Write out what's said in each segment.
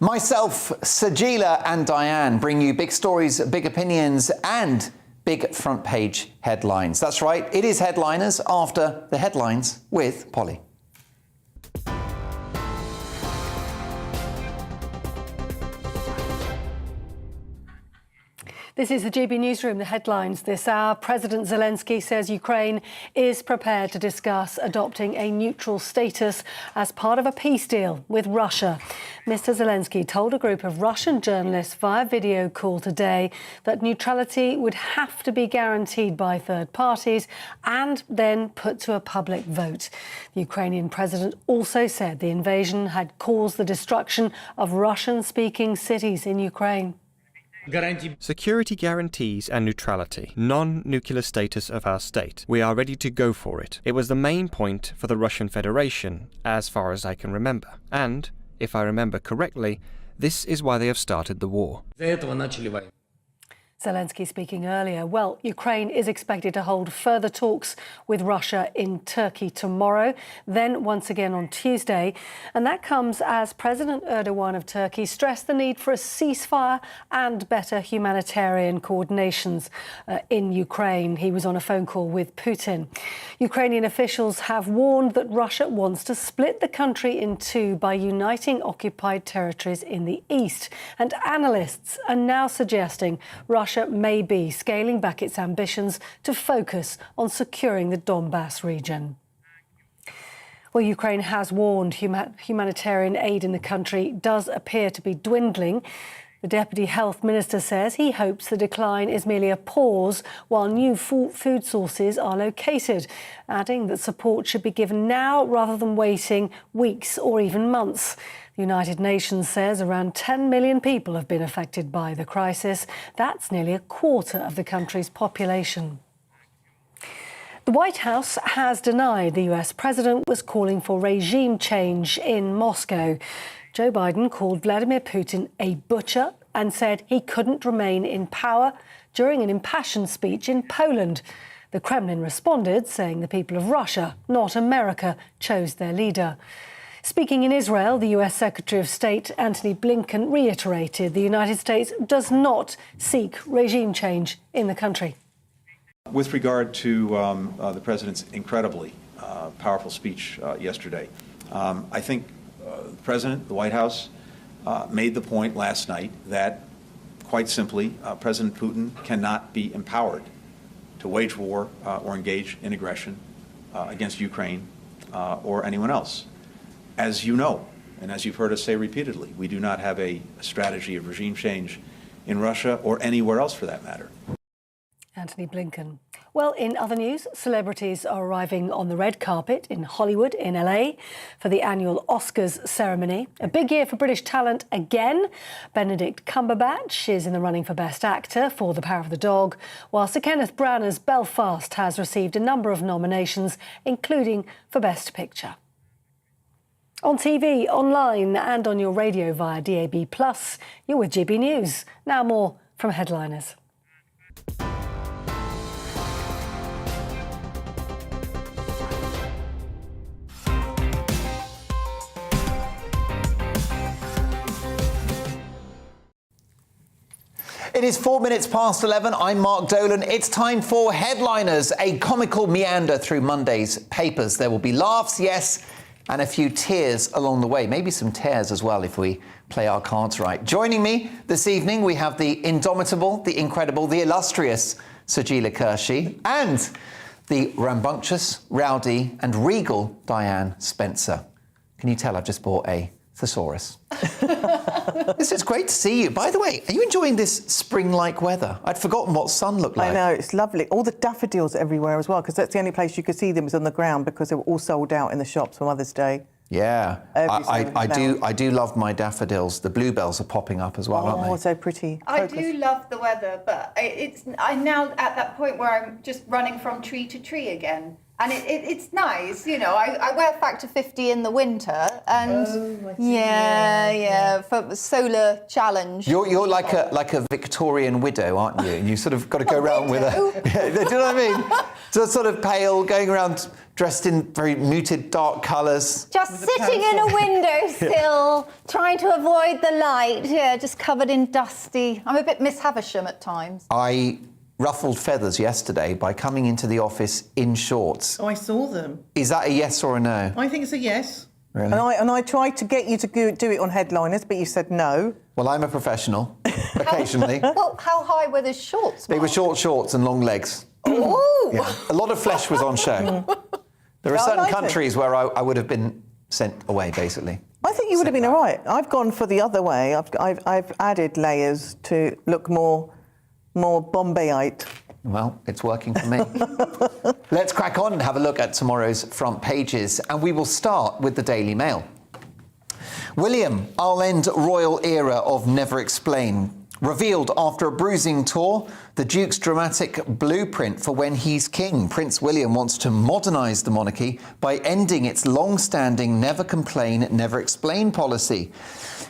Myself, Sajila and Diane bring you big stories, big opinions and big front page headlines. That's right, it is Headliners after the headlines with Polly. This is the GB Newsroom, the headlines this hour. President Zelensky says Ukraine is prepared to discuss adopting a neutral status as part of a peace deal with Russia. Mr. Zelensky told a group of Russian journalists via video call today that neutrality would have to be guaranteed by third parties and then put to a public vote. The Ukrainian president also said the invasion had caused the destruction of Russian-speaking cities in Ukraine. Security guarantees and neutrality, non-nuclear status of our state. We are ready to go for it. It was the main point for the Russian Federation, as far as I can remember. And, if I remember correctly, this is why they have started the war. Zelensky speaking earlier. Well, Ukraine is expected to hold further talks with Russia in Turkey tomorrow, then once again on Tuesday. And that comes as President Erdogan of Turkey stressed the need for a ceasefire and better humanitarian coordinations in Ukraine. He was on a phone call with Putin. Ukrainian officials have warned that Russia wants to split the country in two by uniting occupied territories in the east. And analysts are now suggesting Russia may be scaling back its ambitions to focus on securing the Donbass region. Well, Ukraine has warned humanitarian aid in the country does appear to be dwindling. The Deputy Health Minister says he hopes the decline is merely a pause while new food sources are located, adding that support should be given now rather than waiting weeks or even months. The United Nations says around 10 million people have been affected by the crisis. That's nearly a quarter of the country's population. The White House has denied the US president was calling for regime change in Moscow. Joe Biden called Vladimir Putin a butcher and said he couldn't remain in power during an impassioned speech in Poland. The Kremlin responded, saying the people of Russia, not America, chose their leader. Speaking in Israel, the US Secretary of State Antony Blinken reiterated the United States does not seek regime change in the country. With regard to the President's incredibly powerful speech yesterday, I think the President, the White House, made the point last night that, quite simply, President Putin cannot be empowered to wage war or engage in aggression against Ukraine or anyone else. As you know, and as you've heard us say repeatedly, we do not have a strategy of regime change in Russia or anywhere else for that matter. Antony Blinken. Well, in other news, celebrities are arriving on the red carpet in Hollywood, in LA, for the annual Oscars ceremony. A big year for British talent again. Benedict Cumberbatch is in the running for Best Actor for The Power of the Dog, while Sir Kenneth Branagh's Belfast has received a number of nominations, including for Best Picture. On TV, online and on your radio via DAB+, you're with GB News. Now more from Headliners. It is 4 minutes past 11. I'm Mark Dolan. It's time for Headliners, a comical meander through Monday's papers. There will be laughs, yes, and a few tears along the way. Maybe some tears as well if we play our cards right. Joining me this evening, we have the indomitable, the incredible, the illustrious Sajila Kershi and the rambunctious, rowdy and regal Diane Spencer. Can you tell I've just bought a thesaurus? It's great to see you. By the way, are you enjoying this spring-like weather? I'd forgotten what sun looked like. I know, it's lovely. All the daffodils everywhere as well, because that's the only place you could see them is on the ground because they were all sold out in the shops for Mother's Day. Yeah, I do love my daffodils. The bluebells are popping up as well, aren't they? Oh, so pretty. I do love the weather, but I'm now at that point where I'm just running from tree to tree again. And it's nice, you know. I wear factor 50 in the winter, and for solar challenge. You're like a Victorian widow, aren't you? And you sort of got to go around with a. Yeah, do you know what I mean? Just sort of pale, going around dressed in very muted, dark colours. Just sitting in a windowsill, trying to avoid the light. Yeah, just covered in dusty. I'm a bit Miss Havisham at times. I ruffled feathers yesterday by coming into the office in shorts. Oh, I saw them. Is that a yes or a no? I think it's a yes. Really? And I tried to get you to do it on headliners, but you said no. Well, I'm a professional, occasionally. Well, how high were the shorts, They Mark? were short shorts and long legs. Ooh! Yeah. A lot of flesh was on show. There are I certain like it. countries where I would have been sent away, basically. I think you would have been all right. I've gone for the other way. I've added layers to look more Bombayite. Well, it's working for me. Let's crack on and have a look at tomorrow's front pages, and we will start with the Daily Mail. William, I'll end royal era of Never Explain. Revealed after a bruising tour, the Duke's dramatic blueprint for when he's king. Prince William wants to modernise the monarchy by ending its long-standing never complain, never explain policy.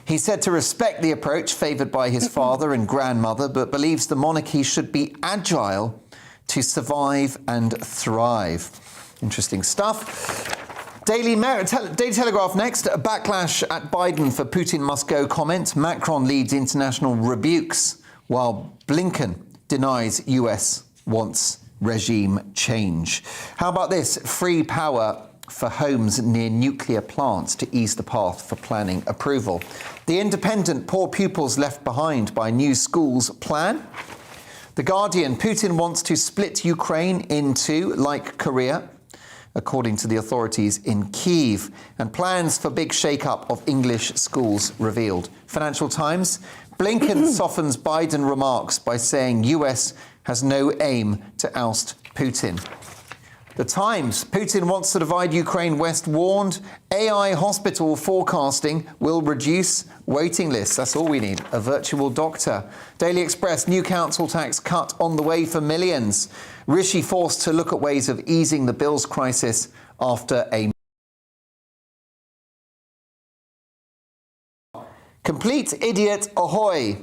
He's said to respect the approach favoured by his father and grandmother, but believes the monarchy should be agile to survive and thrive. Interesting stuff. Daily Telegraph next. A backlash at Biden for Putin must go comment. Macron leads international rebukes, while Blinken denies US wants regime change. How about this? Free power for homes near nuclear plants to ease the path for planning approval. The Independent, poor pupils left behind by new schools plan. The Guardian, Putin wants to split Ukraine in two, like Korea, according to the authorities in Kyiv, and plans for big shake-up of English schools revealed. Financial Times, Blinken softens Biden remarks by saying US has no aim to oust Putin. The Times, Putin wants to divide Ukraine, West warned. AI hospital forecasting will reduce waiting lists. That's all we need, a virtual doctor. Daily Express, new council tax cut on the way for millions. Rishi forced to look at ways of easing the bills crisis after a complete idiot ahoy.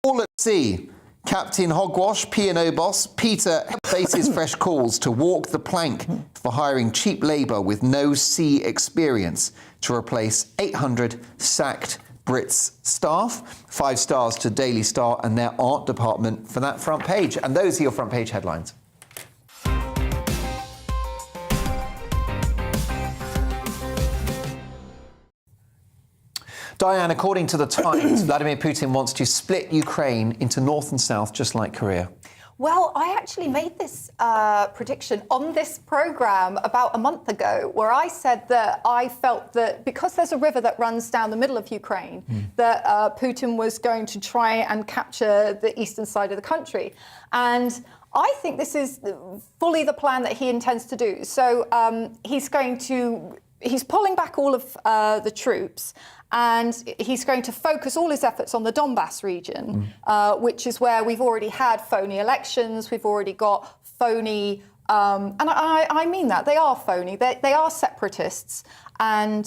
All at sea. Captain Hogwash, P&O boss Peter faces fresh calls to walk the plank for hiring cheap labour with no sea experience to replace 800 sacked Brits staff. 5 stars to Daily Star and their art department for that front page. And those are your front page headlines. Diane, according to the Times, Vladimir Putin wants to split Ukraine into north and south, just like Korea. Well, I actually made this prediction on this programme about a month ago, where I said that I felt that because there's a river that runs down the middle of Ukraine, that Putin was going to try and capture the eastern side of the country. And I think this is fully the plan that he intends to do. So he's pulling back all of the troops, and he's going to focus all his efforts on the Donbass region, which is where we've already had phony elections. We've already got phony, and I mean that, they are phony. They are separatists, and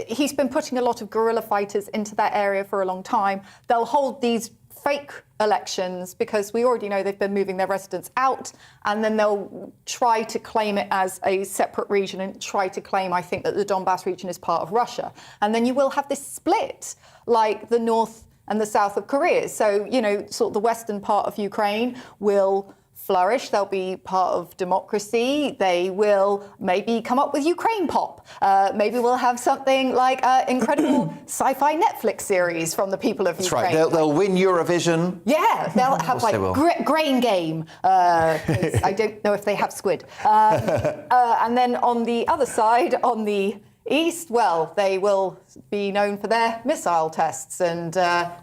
he's been putting a lot of guerrilla fighters into that area for a long time. They'll hold these fake elections because we already know they've been moving their residents out, and then they'll try to claim it as a separate region and try to claim, I think, that the Donbass region is part of Russia. And then you will have this split like the north and the south of Korea. So, you know, sort of the western part of Ukraine will flourish. They'll be part of democracy. They will maybe come up with Ukraine pop. Maybe we'll have something like an incredible sci-fi Netflix series from the people of Ukraine. That's right. They'll win Eurovision. Yeah, they'll have like Grain Game. I don't know if they have squid. And then on the other side, on the east, well, they will be known for their missile tests and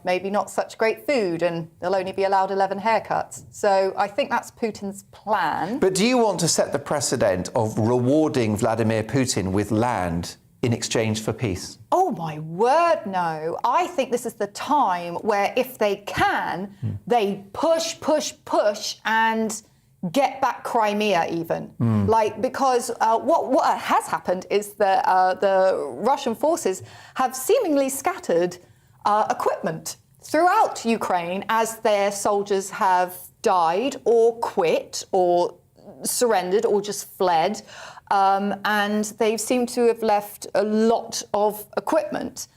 maybe not such great food, and they'll only be allowed 11 haircuts. So I think that's Putin's plan. But do you want to set the precedent of rewarding Vladimir Putin with land in exchange for peace? Oh, my word, no. I think this is the time where if they can, they push, and get back Crimea even. Like, because what has happened is that the Russian forces have seemingly scattered equipment throughout Ukraine as their soldiers have died or quit or surrendered or just fled. And they seem to have left a lot of equipment.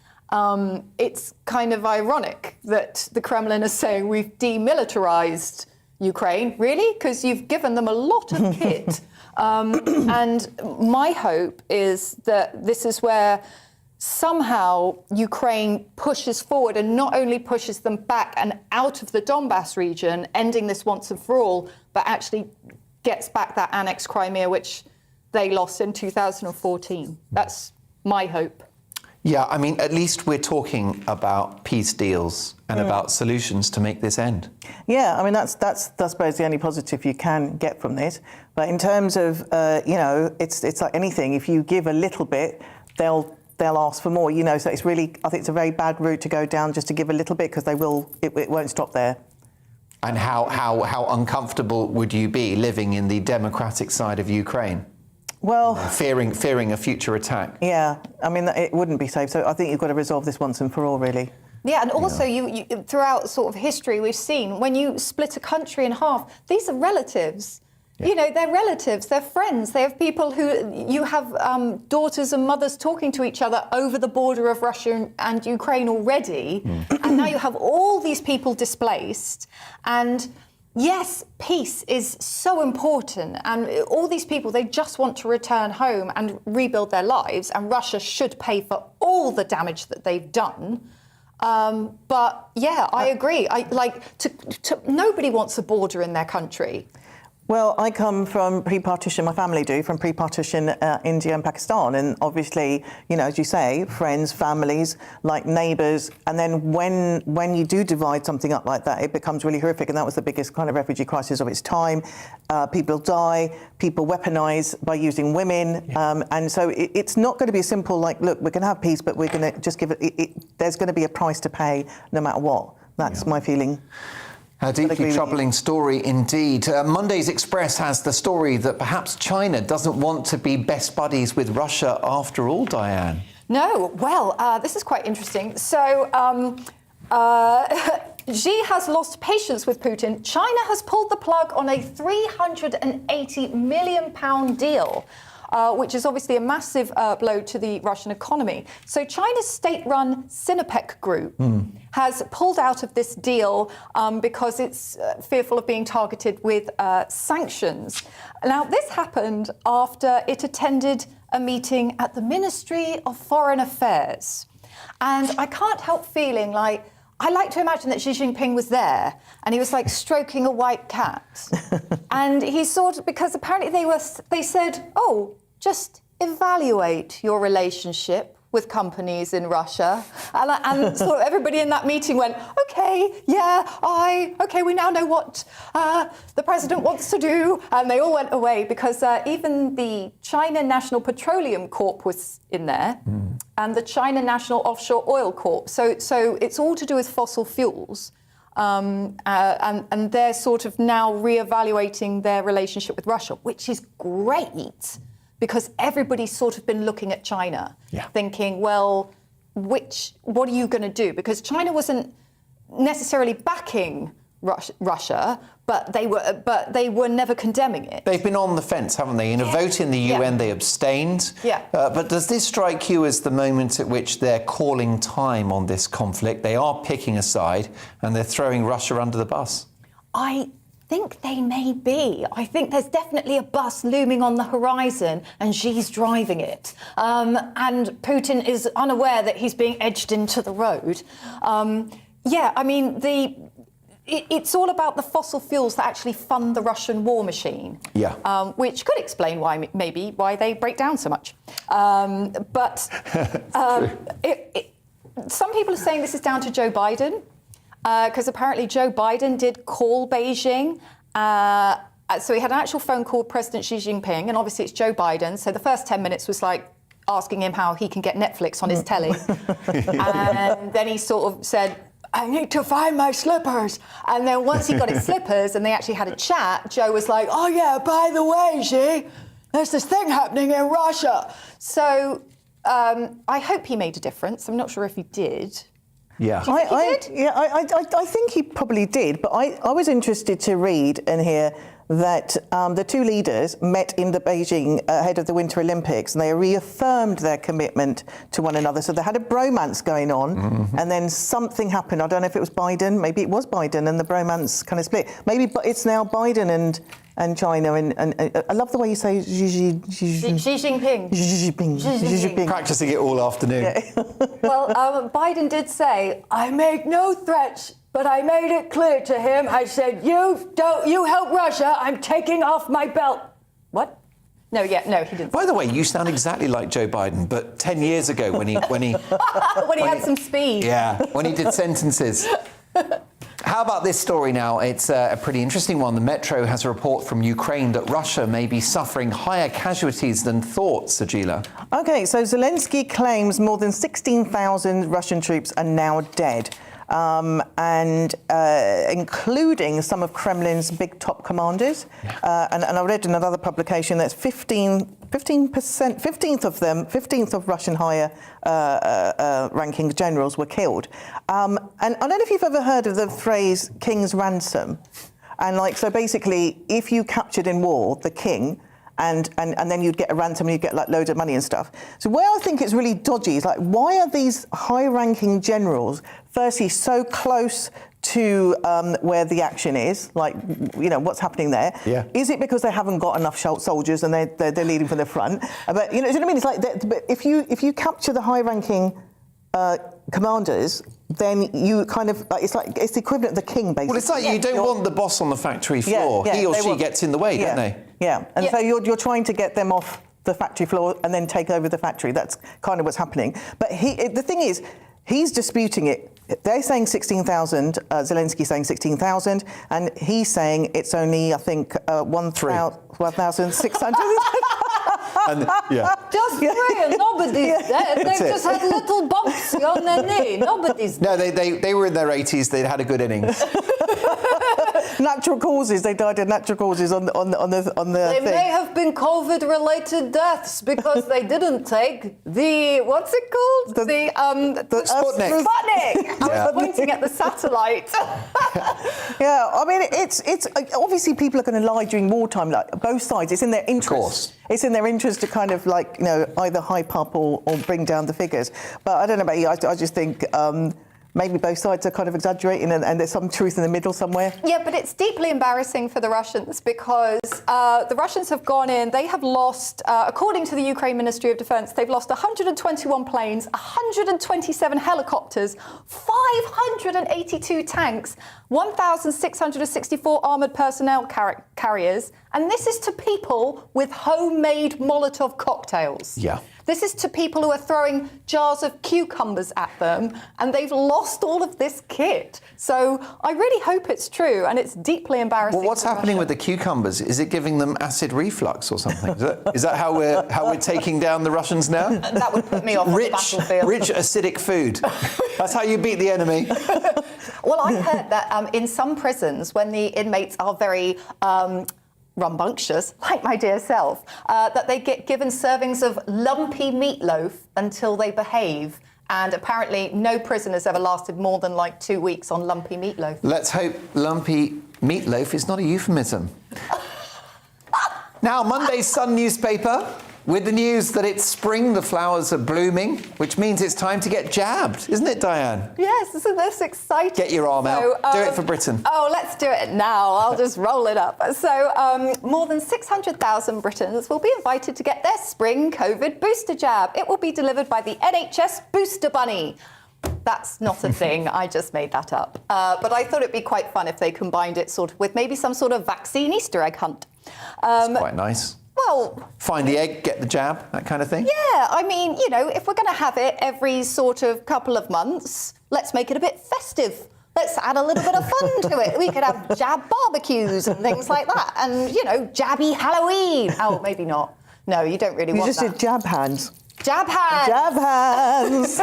It's kind of ironic that the Kremlin is saying we've demilitarized Ukraine. Really? Because you've given them a lot of kit. And my hope is that this is where somehow Ukraine pushes forward and not only pushes them back and out of the Donbass region, ending this once and for all, but actually gets back that annexed Crimea, which they lost in 2014. That's my hope. Yeah, I mean, at least we're talking about peace deals and about solutions to make this end. Yeah, I mean, that's I suppose the only positive you can get from this. But in terms of, it's like anything. If you give a little bit, they'll ask for more. So it's really, I think it's a very bad route to go down just to give a little bit, because it won't stop there. And how uncomfortable would you be living in the democratic side of Ukraine? Well, fearing a future attack. Yeah, I mean, it wouldn't be safe. So I think you've got to resolve this once and for all, really. Yeah, and also you throughout sort of history we've seen, when you split a country in half, these are relatives. Yeah. They're relatives, they're friends, they have people who, you have daughters and mothers talking to each other over the border of Russia and Ukraine already, and now you have all these people displaced, and yes, peace is so important, and all these people, they just want to return home and rebuild their lives, and Russia should pay for all the damage that they've done. But yeah, I agree. Nobody wants a border in their country. Well, I come from pre-partition, my family do, from pre-partition India and Pakistan. And obviously, as you say, friends, families, like neighbours. And then when you do divide something up like that, it becomes really horrific. And that was the biggest kind of refugee crisis of its time. People die, people weaponise by using women. Yeah. And so it's not going to be a simple, look, we're going to have peace, but we're going to just give it, there's going to be a price to pay no matter what. That's my feeling. A deeply troubling story indeed. Monday's Express has the story that perhaps China doesn't want to be best buddies with Russia after all, Diane. No, well, this is quite interesting. So Xi has lost patience with Putin. China has pulled the plug on a £380 million deal. Which is obviously a massive blow to the Russian economy. So China's state-run Sinopec Group has pulled out of this deal because it's fearful of being targeted with sanctions. Now, this happened after it attended a meeting at the Ministry of Foreign Affairs. And I can't help feeling like, I like to imagine that Xi Jinping was there and he was stroking a white cat. And he because apparently they said, just evaluate your relationship with companies in Russia. And sort of everybody in that meeting went, okay, we now know what the president wants to do. And they all went away because even the China National Petroleum Corp was in there and the China National Offshore Oil Corp. So it's all to do with fossil fuels. And they're sort of now reevaluating their relationship with Russia, which is great. Because everybody's sort of been looking at China, thinking, well, what are you going to do? Because China wasn't necessarily backing Russia, but they were never condemning it. They've been on the fence, haven't they? In a vote in the UN, they abstained. Yeah. But does this strike you as the moment at which they're calling time on this conflict? They are picking a side, and they're throwing Russia under the bus. I think they may be. I think there's definitely a bus looming on the horizon and Xi's driving it. And Putin is unaware that he's being edged into the road. It's all about the fossil fuels that actually fund the Russian war machine. Yeah. Which could explain why they break down so much. But some people are saying this is down to Joe Biden. Because apparently Joe Biden did call Beijing. So he had an actual phone call with President Xi Jinping, and obviously it's Joe Biden. So the first 10 minutes was asking him how he can get Netflix on his telly. And then he sort of said, I need to find my slippers. And then once he got his slippers and they actually had a chat, Joe was like, oh yeah, by the way, Xi, there's this thing happening in Russia. So I hope he made a difference. I'm not sure if he did. Yeah. I think he probably did, but I was interested to read and hear that the two leaders met in Beijing ahead of the Winter Olympics, and they reaffirmed their commitment to one another. So they had a bromance going on, and then something happened. I don't know if it was Biden, maybe it was Biden, and the bromance kind of split. Maybe it's now Biden and China, and I love the way you say Xi Jinping. Practicing it all afternoon. Yeah. Well, Biden did say, I make no threats, but I made it clear to him. I said, you help Russia, I'm taking off my belt. What? No, he didn't. By the way, you sound exactly like Joe Biden, but 10 years ago when he when he had some speed. Yeah, when he did sentences. How about this story now? It's a pretty interesting one. The Metro has a report from Ukraine that Russia may be suffering higher casualties than thought, Sajila. Okay, so Zelensky claims more than 16,000 Russian troops are now dead. And including some of Kremlin's big top commanders. And I read in another publication that 15th of Russian higher ranking generals were killed. And I don't know if you've ever heard of the phrase king's ransom. And so basically, if you captured in war the king, and then you'd get a ransom and you'd get loads of money and stuff. So where I think it's really dodgy is why are these high-ranking generals firstly so close to where the action is, what's happening there? Yeah. Is it because they haven't got enough soldiers and they're leading from the front? But do you know what I mean? It's but if you capture the high-ranking commanders, then you kind of it's the equivalent of the king, basically. Well, it's like you don't want the boss on the factory floor. He or she gets in the way, don't they? Yeah, and so you're trying to get them off the factory floor and then take over the factory. That's kind of what's happening. But the thing is, he's disputing it. They're saying 16,000, Zelensky's saying 16,000, and he's saying it's only, I think, 1,600. Just three, and nobody's dead. They've just had little bumps on their knee. Nobody's dead. No, they were in their 80s. They'd had a good innings. Natural causes. They died of natural causes on the They may have been COVID-related deaths because they didn't take the what's it called? The Sputnik. I was pointing at the satellite. Yeah, I mean it's obviously people are going to lie during wartime. Both sides. It's in their interest. Of course. It's in their interest to kind of either hype up or bring down the figures. But I don't know about you. I just think. Maybe both sides are kind of exaggerating and there's some truth in the middle somewhere. Yeah, but it's deeply embarrassing for the Russians because the Russians have gone in, they have lost, according to the Ukraine Ministry of Defense, they've lost 121 planes, 127 helicopters, 582 tanks, 1,664 armoured personnel carriers, and this is to people with homemade Molotov cocktails. Yeah. This is to people who are throwing jars of cucumbers at them, and they've lost all of this kit. So I really hope it's true, and it's deeply embarrassing. Well, what's happening with the cucumbers? Is it giving them acid reflux or something? Is that how we're taking down the Russians now? That would put me off on the battlefield. Rich acidic food. That's how you beat the enemy. Well, I heard that in some prisons, when the inmates are very rambunctious, like my dear self, that they get given servings of lumpy meatloaf until they behave. And apparently no prison has ever lasted more than 2 weeks on lumpy meatloaf. Let's hope lumpy meatloaf is not a euphemism. Now, Monday's Sun newspaper with the news that it's spring, the flowers are blooming, which means it's time to get jabbed, isn't it, Diane? Yes, isn't this exciting? Get your arm out. Do it for Britain. Oh, let's do it now. I'll just roll it up. So more than 600,000 Britons will be invited to get their spring COVID booster jab. It will be delivered by the NHS Booster Bunny. That's not a thing. I just made that up. But I thought it'd be quite fun if they combined it with maybe some sort of vaccine Easter egg hunt. That's quite nice. Well, find the egg, get the jab, that kind of thing? Yeah, I mean, if we're going to have it every sort of couple of months, let's make it a bit festive. Let's add a little bit of fun to it. We could have jab barbecues and things like that. And, jabby Halloween. Oh, maybe not. No, you don't really want that. You just did jab hands. Jab hands. Jab hands.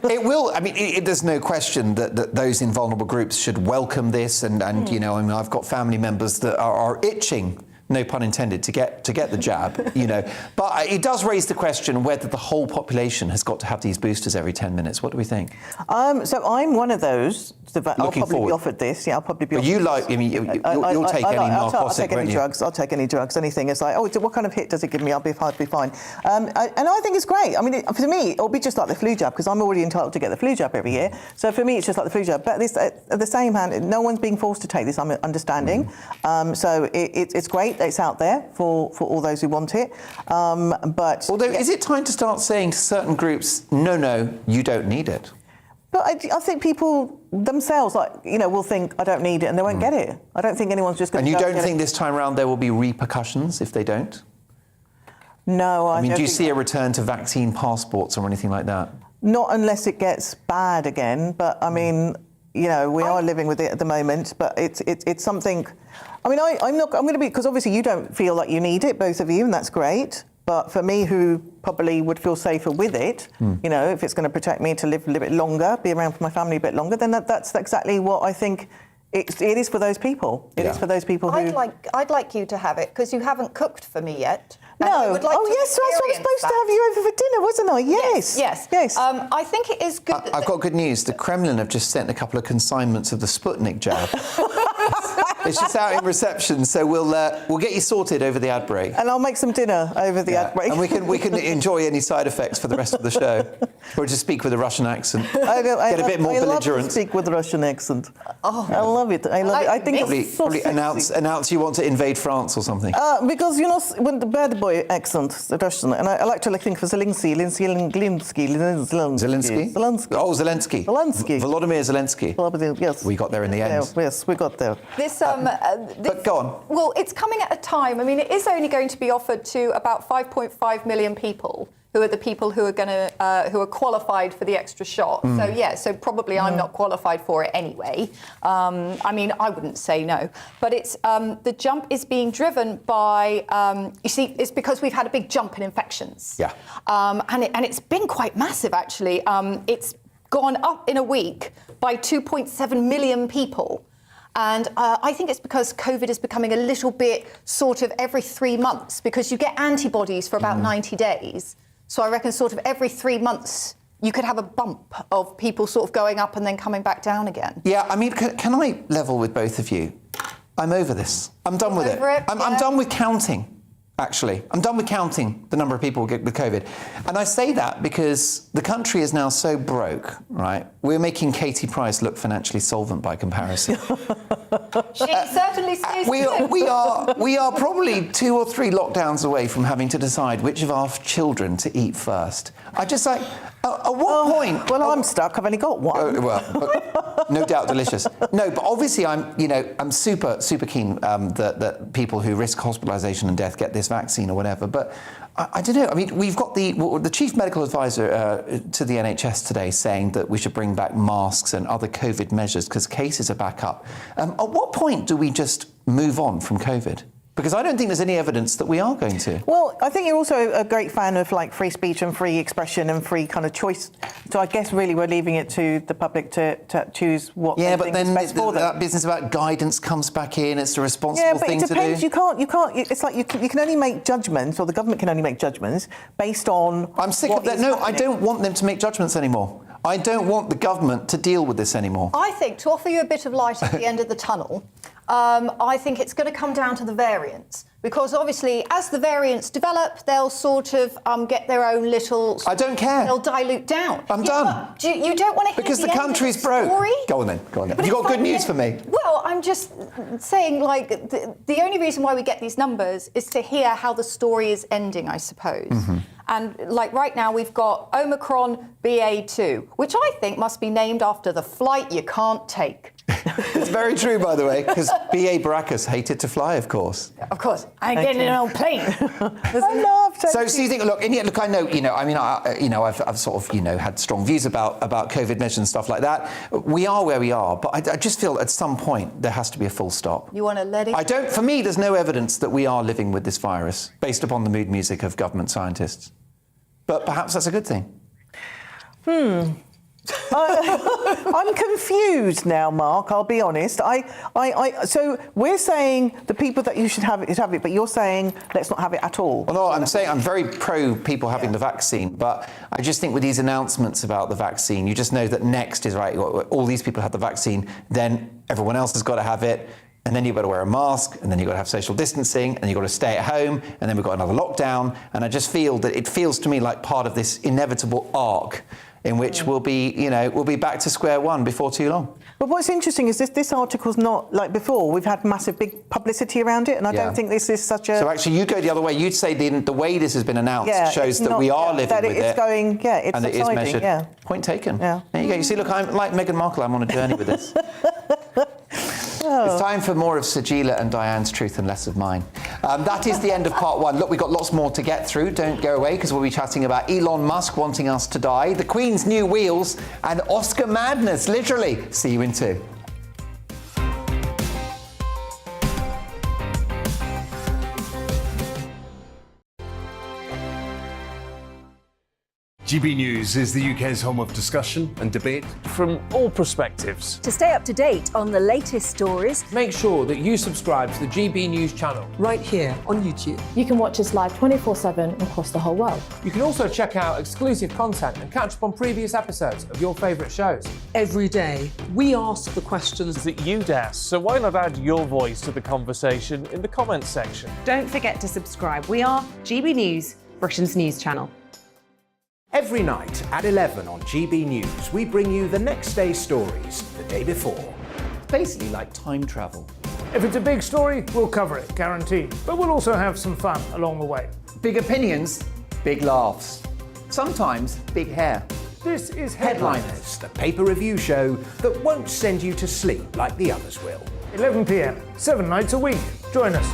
It will. I mean, there's no question that those in vulnerable groups should welcome this, and you know, I mean, I've got family members that are itching, no pun intended, to get the jab. You know, but it does raise the question whether the whole population has got to have these boosters every 10 minutes. What do we think? So I'm one of those. I'll Looking probably forward. be offered this. Yeah, I'll probably be. But offered you this. like? I mean, you'll take any I'll narcotic, take any won't you? drugs. I'll take any drugs. Anything. It's like, oh, what kind of hit does it give me? I'll be fine. And I think it's great. I mean, for me, it'll be just like the flu jab because I'm already entitled to get the flu jab every year. So for me, it's just like the flu jab. But this, at the same hand, no one's being forced to take this. I'm understanding. So it's great that it's out there for all those who want it. But Although, is it time to start saying to certain groups, no, you don't need it? But I think people themselves, like, you know, will think, I don't need it, and they won't get it. I don't think anyone's just going to. And you don't think this time around there will be repercussions if they don't? No, I mean, don't do you think see a return to vaccine passports or anything like that? Not unless it gets bad again. But I mean, you know, we are living with it at the moment. But it's something. I mean, I'm going to be, because obviously you don't feel like you need it, both of you, and that's great. But for me, who probably would feel safer with it, you know, if it's going to protect me to live a little bit longer, be around for my family a bit longer, then that's exactly what I think it is for those people. It is for those people who. I'd like you to have it because you haven't cooked for me yet. And No. I would like to yes, so I was experience supposed to that. have you over for dinner, wasn't I? Yes. Yes. I think it is good. I've got good news. The Kremlin have just sent a couple of consignments of the Sputnik jab. It's just out in reception, so we'll get you sorted over the ad break. And I'll make some dinner over the ad break. And we can enjoy any side effects for the rest of the show, or just speak with a Russian accent. I Get a bit more love belligerent. to speak with a Russian accent. Oh, I love it. I think it's so Probably sexy. announce you want to invade France or something. Because, you know, when the bad boy accent, the Russian, and I like to think for Zelensky. Oh, Zelensky. Volodymyr Zelensky. Yes. We got there in the end. Yes, we got there. But go on. Well, it's coming at a time. I mean, it is only going to be offered to about 5.5 million people, who are the people who are going to who are qualified for the extra shot. So probably I'm not qualified for it anyway. I mean, I wouldn't say no, but it's the jump is being driven by you see, it's because we've had a big jump in infections. Yeah. And it's been quite massive actually. It's gone up in a week by 2.7 million people. And I think it's because COVID is becoming a little bit sort of every 3 months, because you get antibodies for about 90 days. So I reckon sort of every 3 months you could have a bump of people sort of going up and then coming back down again. Yeah, I mean, can I level with both of you? I'm over this. I'm done with it. I'm done with counting. Actually, I'm done with counting the number of people with COVID. And I say that because the country is now so broke, right? We're making Katie Price look financially solvent by comparison. She certainly sees we are probably 2 or 3 lockdowns away from having to decide which of our children to eat first. I just like, at what point? Well, I'm stuck. I've only got one. No doubt delicious. No, but obviously I'm super keen that people who risk hospitalisation and death get this vaccine or whatever. But I don't know. I mean, we've got the chief medical advisor to the NHS today saying that we should bring back masks and other COVID measures because cases are back up. At what point do we just move on from COVID? Because I don't think there's any evidence that we are going to. Well, I think you're also a great fan of like free speech and free expression and free kind of choice. So I guess really we're leaving it to the public to choose what they think is best for them. That business about guidance comes back in. It's the responsible thing to do. Yeah, but it depends. You can't. It's like you can only make judgments, or the government can only make judgments based on. I'm sick of that. No, I don't want them to make judgments anymore. I don't want the government to deal with this anymore. I think, to offer you a bit of light at the end of the tunnel, I think it's going to come down to the variants. Because obviously, as the variants develop, they'll sort of get their own little... I don't care. They'll dilute down. I'm done. You don't want to hear because the country's broke. Story? Go on then. Have you got good news for me? Well, I'm just saying, like, the only reason why we get these numbers is to hear how the story is ending, I suppose. And like right now, we've got Omicron BA2, which I think must be named after the flight you can't take. It's very true, by the way, because B.A. Baracus hated to fly, of course. Of course, I ain't getting in an old plane. I love so you think? Look, I know, I mean, I've sort of, had strong views about COVID measures and stuff like that. We are where we are, but I just feel at some point there has to be a full stop. You want to let it? For me, there's no evidence that we are living with this virus based upon the mood music of government scientists. but perhaps that's a good thing. I'm confused now, Mark. I'll be honest. So we're saying the people that you should have it, but you're saying let's not have it at all. Well, no, I'm saying I'm very pro people having the vaccine, but I just think with these announcements about the vaccine, you just know that next is right. All these people have the vaccine, then everyone else has got to have it. And then you've got to wear a mask, and then you've got to have social distancing, and you've got to stay at home, and then we've got another lockdown. And I just feel that it feels to me like part of this inevitable arc in which we'll be back to square one before too long. But what's interesting is this article's not like before. We've had massive big publicity around it, and I don't think this is such a... So actually, you'd go the other way. You'd say the way this has been announced shows that we are living with it. It's going, it's and it is measured. Yeah. Point taken. Yeah. There you go. You see, look, I'm like Meghan Markle. I'm on a journey with this. It's time for more of Sajila and Diane's truth and less of mine. That is the end of part one. Look, we've got lots more to get through. Don't go away, because we'll be chatting about Elon Musk wanting us to die, the Queen's new wheels, and Oscar madness, literally. See you in 2. GB News is the UK's home of discussion and debate from all perspectives. To stay up to date on the latest stories, Make sure that you subscribe to the GB News channel. right here on YouTube. You can watch us live 24/7 across the whole world. You can also check out exclusive content and catch up on previous episodes of your favourite shows. Every day, we ask the questions That you'd ask, so why not add your voice to the conversation in the comments section? Don't forget to subscribe. We are GB News, Britain's news channel. Every night at 11 on GB News, we bring you the next day's stories the day before. Basically like time travel. If it's a big story, we'll cover it, guaranteed. But we'll also have some fun along the way. Big opinions, big laughs. Sometimes big hair. This is Headliners, the paper review show that won't send you to sleep like the others will. 11 p.m, 7 nights a week. Join us.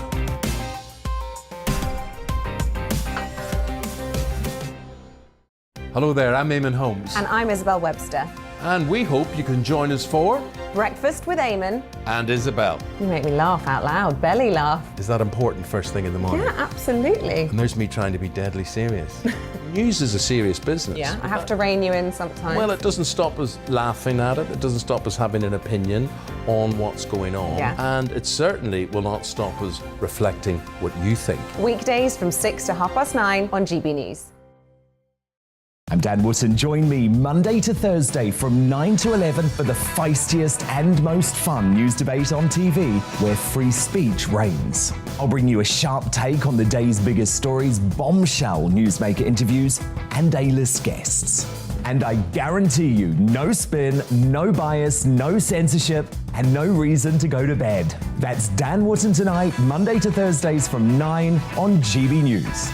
Hello there, I'm Eamon Holmes. And I'm Isabel Webster. And we hope you can join us for... Breakfast with Eamon. And Isabel. You make me laugh out loud, belly laugh. Is that important first thing in the morning? Yeah, absolutely. And there's me trying to be deadly serious. News is a serious business. Yeah, I have to rein you in sometimes. Well, it doesn't stop us laughing at it. It doesn't stop us having an opinion on what's going on. Yeah. And it certainly will not stop us reflecting what you think. Weekdays from 6 to 9:30 on GB News. I'm Dan Wootton. Join me Monday to Thursday from 9 to 11 for the feistiest and most fun news debate on TV, where free speech reigns. I'll bring you a sharp take on the day's biggest stories, bombshell newsmaker interviews, and A-list guests. And I guarantee you, no spin, no bias, no censorship, and no reason to go to bed. That's Dan Wootton Tonight, Monday to Thursdays from 9 on GB News.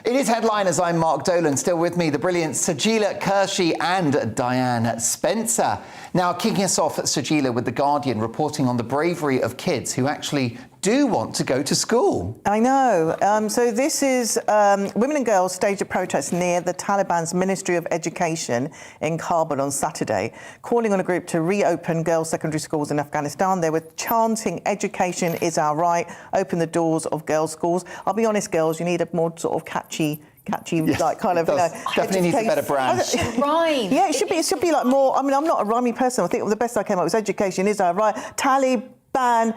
It is Headliners. I'm Mark Dolan. Still with me, the brilliant Sajila Kershi and Diane Spencer. Now, kicking us off at Sajila with The Guardian, reporting on the bravery of kids who actually do want to go to school. I know. So this is women and girls staged a protest near the Taliban's Ministry of Education in Kabul on Saturday, calling on a group to reopen girls' secondary schools in Afghanistan. They were chanting, "Education is our right, open the doors of girls' schools." I'll be honest, girls, you need a more sort of catchy, yes, like kind of, definitely needs a better brand. Rhyme. Yeah, it should be like more. I mean, I'm not a rhymey person. I think the best I came up was "Education is our right." Taliban,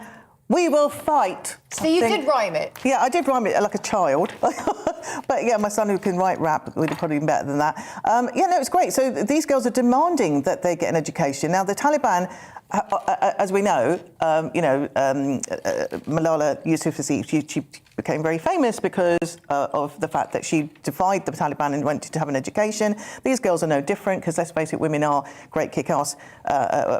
we will fight. So you did rhyme it? Yeah, I did rhyme it like a child. But yeah, my son who can write rap would have probably been better than that. It's great. So these girls are demanding that they get an education. Now, the Taliban, as we know, Malala Yousafzai, she became very famous because of the fact that she defied the Taliban and wanted to have an education. These girls are no different because, let's face it, women are great kick-ass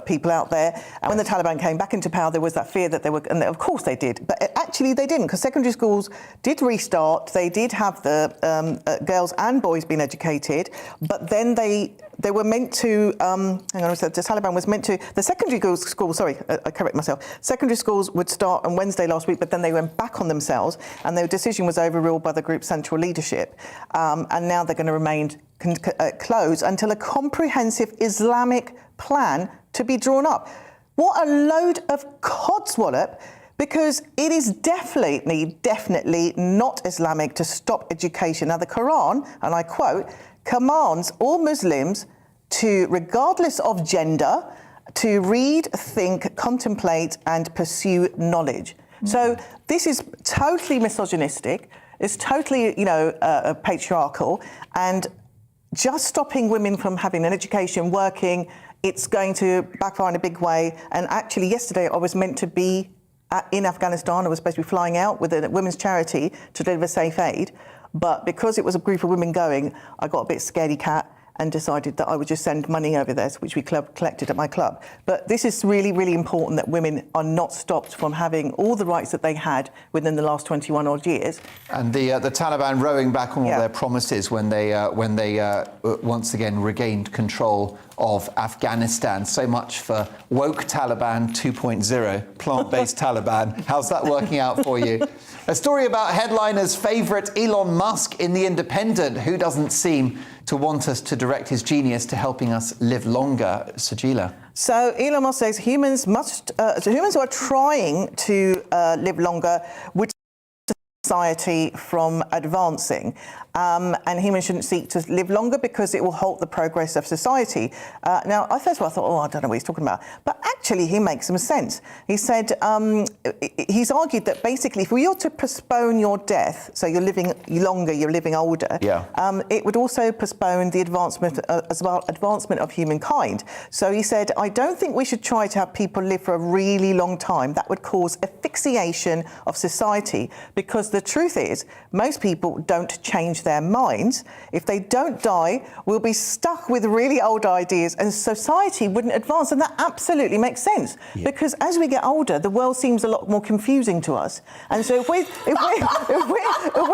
people out there. And when the Taliban came back into power, there was that fear that they were, and of course they did. But actually they didn't, because secondary schools did restart. They did have the girls and boys being educated, but then they were meant to, hang on a second, the Taliban was meant to, the secondary schools, sorry, I correct myself, secondary schools would start on Wednesday last week, but then they went back on themselves, and their decision was overruled by the group's central leadership. And now they're going to remain closed until a comprehensive Islamic plan to be drawn up. What a load of codswallop, because it is definitely not Islamic to stop education. Now, the Quran, and I quote, commands all Muslims to, regardless of gender, to read, think, contemplate, and pursue knowledge. So this is totally misogynistic. It's totally, patriarchal, and just stopping women from having an education, working, it's going to backfire in a big way. And actually, yesterday I was meant to be in Afghanistan. I was supposed to be flying out with a women's charity to deliver safe aid. But because it was a group of women going, I got a bit scaredy cat and decided that I would just send money over there, which we collected at my club. But this is really, really important, that women are not stopped from having all the rights that they had within the last 21 odd years. And the Taliban rowing back on all their promises when they once again regained control of Afghanistan. So much for woke Taliban 2.0, plant-based Taliban. How's that working out for you? A story about headliners' favourite Elon Musk in The Independent, who doesn't seem to want us to direct his genius to helping us live longer. Sajila. So Elon Musk says humans who are trying to live longer would society from advancing, and humans shouldn't seek to live longer because it will halt the progress of society. Now, first of all, I thought, I don't know what he's talking about, but actually he makes some sense. He said, he's argued that basically if we ought to postpone your death, so you're living longer, you're living older, it would also postpone the advancement of humankind. So he said, I don't think we should try to have people live for a really long time. That would cause asphyxiation of society, because the truth is, most people don't change their minds. If they don't die, we'll be stuck with really old ideas and society wouldn't advance. And that absolutely makes sense, because as we get older, the world seems a lot more confusing to us. And so if we're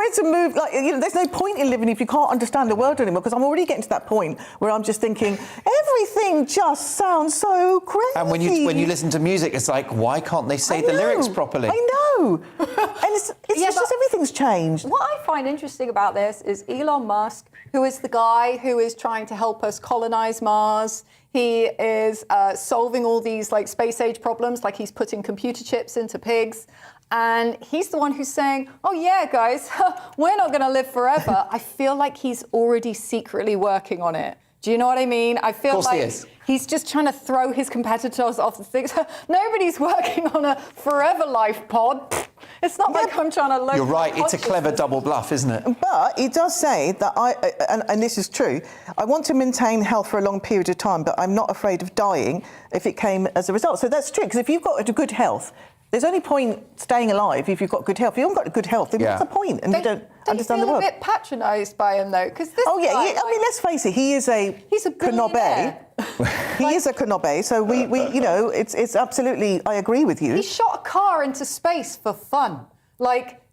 to move, there's no point in living if you can't understand the world anymore, because I'm already getting to that point where I'm just thinking, everything just sounds so crazy. And when you listen to music, it's like, why can't they say the lyrics properly? I know. And it's just everything's changed. What I find interesting about this is Elon Musk, who is the guy who is trying to help us colonize Mars. He is solving all these space age problems, like he's putting computer chips into pigs. And he's the one who's saying, oh yeah, guys, we're not going to live forever. I feel like he's already secretly working on it. Do you know what I mean? I feel like he's just trying to throw his competitors off the things. Nobody's working on a forever life pod. It's not like I'm trying to look. You're right, it's a clever double bluff, isn't it? But he does say that and this is true, I want to maintain health for a long period of time, but I'm not afraid of dying if it came as a result. So that's true, because if you've got good health, there's only point staying alive if you've got good health. If you haven't got good health, then what's the point? And you don't understand the world. Don't you feel a bit patronised by him, though? Because this I mean, let's face it, he's a billionaire. He is a Knobe, so we it's absolutely, I agree with you. He shot a car into space for fun.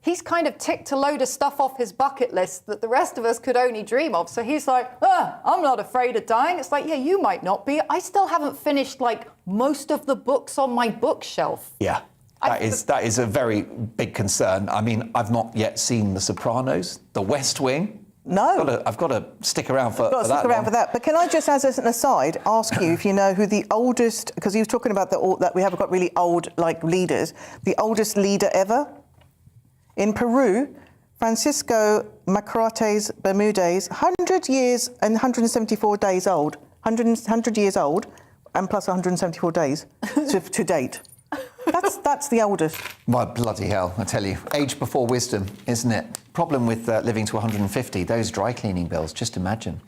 He's kind of ticked a load of stuff off his bucket list that the rest of us could only dream of. So he's like, I'm not afraid of dying. It's like, yeah, you might not be. I still haven't finished, most of the books on my bookshelf. Yeah. That is a very big concern. I mean, I've not yet seen The Sopranos, The West Wing. No. I've got to stick around for that. Stick around for that. But can I just, as an aside, ask you if you know who the oldest, because he was talking about that we have got really old leaders, the oldest leader ever? In Peru, Francisco Macrates Bermudez, 100 years and 174 days old. 100 years old and plus 174 days to date. That's the oldest. My bloody hell, I tell you. Age before wisdom, isn't it? Problem with living to 150, those dry cleaning bills, just imagine.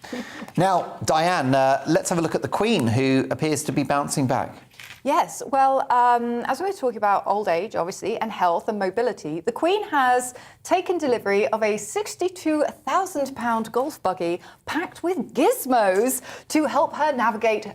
Now, Diane, let's have a look at the Queen, who appears to be bouncing back. Yes, well, as we were talking about old age, obviously, and health and mobility, the Queen has taken delivery of a £62,000 golf buggy packed with gizmos to help her navigate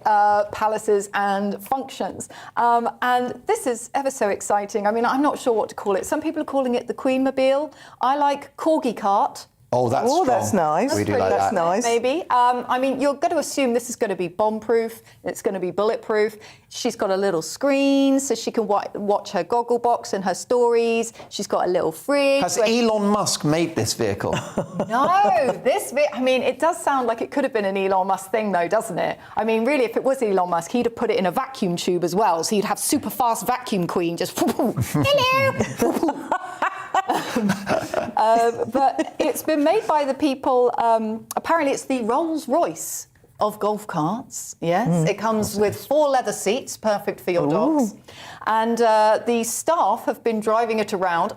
palaces and functions. And this is ever so exciting. I mean, I'm not sure what to call it. Some people are calling it the Queen-mobile. I like corgi cart. Oh, that's strong. That's nice. We do like that's that. nice. Maybe. I mean, you're going to assume this is going to be bomb-proof. It's going to be bulletproof. She's got a little screen so she can watch her goggle box and her stories. She's got a little fridge. Has Elon Musk made this vehicle? No, I mean, it does sound like it could have been an Elon Musk thing, though, doesn't it? I mean, really, if it was Elon Musk, he'd have put it in a vacuum tube as well. So you'd have super fast vacuum queen just, hello. But it's been made by the people, apparently it's the Rolls-Royce of golf carts, yes. It comes with 4 leather seats, perfect for your dogs. And the staff have been driving it around.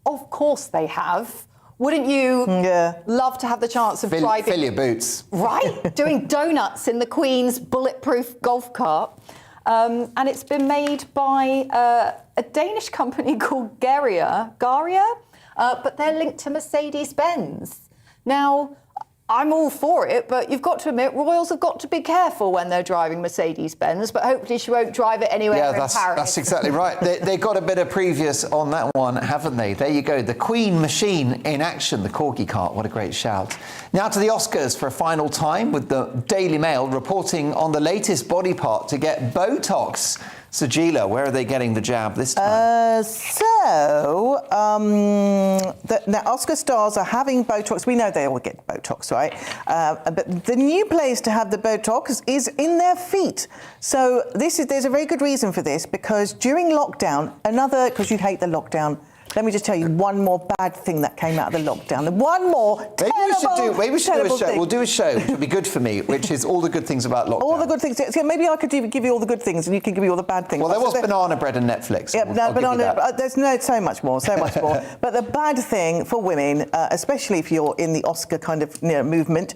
Of course they have. Wouldn't you love to have the chance of driving... Fill your boots. Right, doing donuts in the Queen's bulletproof golf cart. And it's been made by a Danish company called Garia, but they're linked to Mercedes-Benz. Now, I'm all for it, but you've got to admit, royals have got to be careful when they're driving Mercedes-Benz, but hopefully she won't drive it anywhere in Paris. Yeah, that's exactly right. They got a bit of previous on that one, haven't they? There you go, the Queen machine in action, the corgi cart. What a great shout. Now to the Oscars for a final time, with the Daily Mail reporting on the latest body part to get Botox. Sajila, where are they getting the jab this time? Now Oscar stars are having Botox. We know they all get Botox, right? But the new place to have the Botox is in their feet. So there's a very good reason for this, because during lockdown, because you hate the lockdown, let me just tell you one more bad thing that came out of the lockdown. One more Maybe we should do a show. thing. We'll do a show, which would be good for me, which is all the good things about lockdown. All the good things. So maybe I could give you all the good things and you can give me all the bad things. Well, there was banana bread and Netflix. Yeah, there's so much more. But the bad thing for women, especially if you're in the Oscar kind of movement,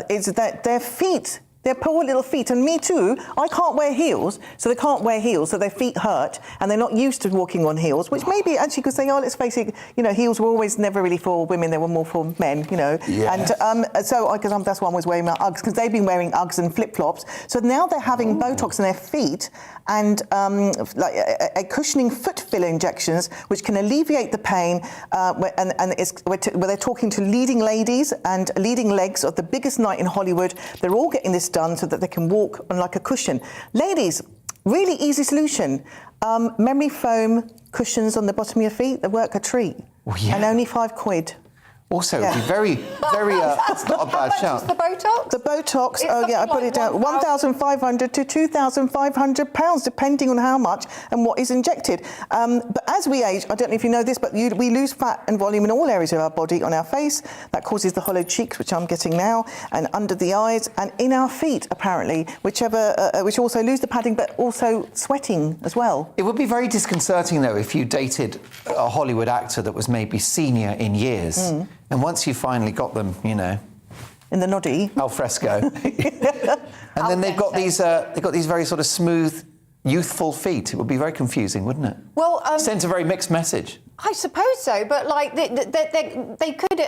is that their feet... Their poor little feet, and me too, I can't wear heels, so they can't wear heels, so their feet hurt, and they're not used to walking on heels, which maybe actually could say, let's face it, heels were always never really for women, they were more for men, Yes. And so, because that's why I was wearing my Uggs, because they've been wearing Uggs and flip-flops, so now they're having Botox in their feet, and a cushioning foot filler injections, which can alleviate the pain, where they're talking to leading ladies and leading legs of the biggest night in Hollywood. They're all getting this done so that they can walk on like a cushion. Ladies, really easy solution. Memory foam cushions on the bottom of your feet, they work a treat. And only £5. Also, it'd be very, it's not a bad shout. The Botox? The Botox, I put it down, £1,500 to £2,500, depending on how much and what is injected. But as we age, I don't know if you know this, but we lose fat and volume in all areas of our body, on our face. That causes the hollow cheeks, which I'm getting now, and under the eyes, and in our feet, apparently, which also lose the padding, but also sweating as well. It would be very disconcerting, though, if you dated a Hollywood actor that was maybe senior in years. And once you finally got them, in the noddy, al fresco, and then they've got these very sort of smooth, youthful feet. It would be very confusing, wouldn't it? Well, sends a very mixed message. I suppose so, but they could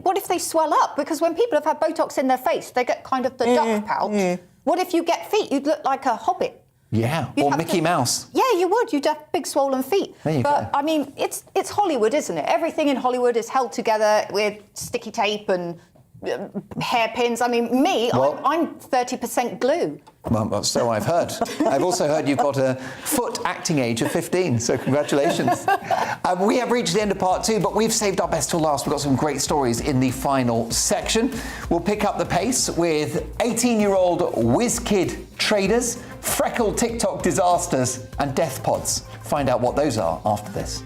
what if they swell up? Because when people have had Botox in their face, they get kind of the duck pouch. What if you get feet? You'd look like a hobbit. Yeah, or Mickey Mouse. Yeah, you would. You'd have big swollen feet. But I mean, it's Hollywood, isn't it? Everything in Hollywood is held together with sticky tape and hairpins. I mean, I'm 30% glue. Well, so I've heard. I've also heard you've got a foot acting age of 15, so congratulations. We have reached the end of part 2, but we've saved our best till last. We've got some great stories in the final section. We'll pick up the pace with 18-year-old whiz kid traders, freckled TikTok disasters, and death pods. Find out what those are after this.